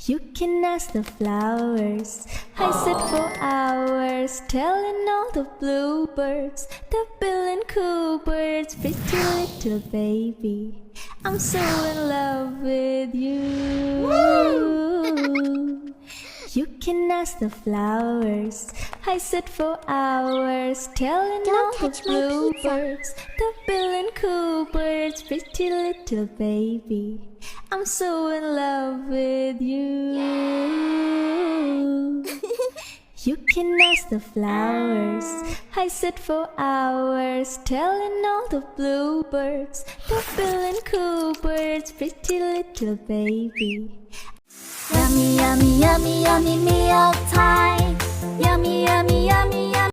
You can ask the flowers. I sit for hours telling all the bluebirds, the bill and coo birds, pretty little baby, I'm so in love with you. You can ask the flowers. I sit for hours telling all the bluebirds, the bill and coo birds, pretty little baby, I'm so in love with you. You can ask the flowers. I sit for hours telling all the bluebirds, the bill and coo birds, pretty little baby. Yummy, yummy, yummy, yummy meal time. Yummy, yummy, yummy, yummy.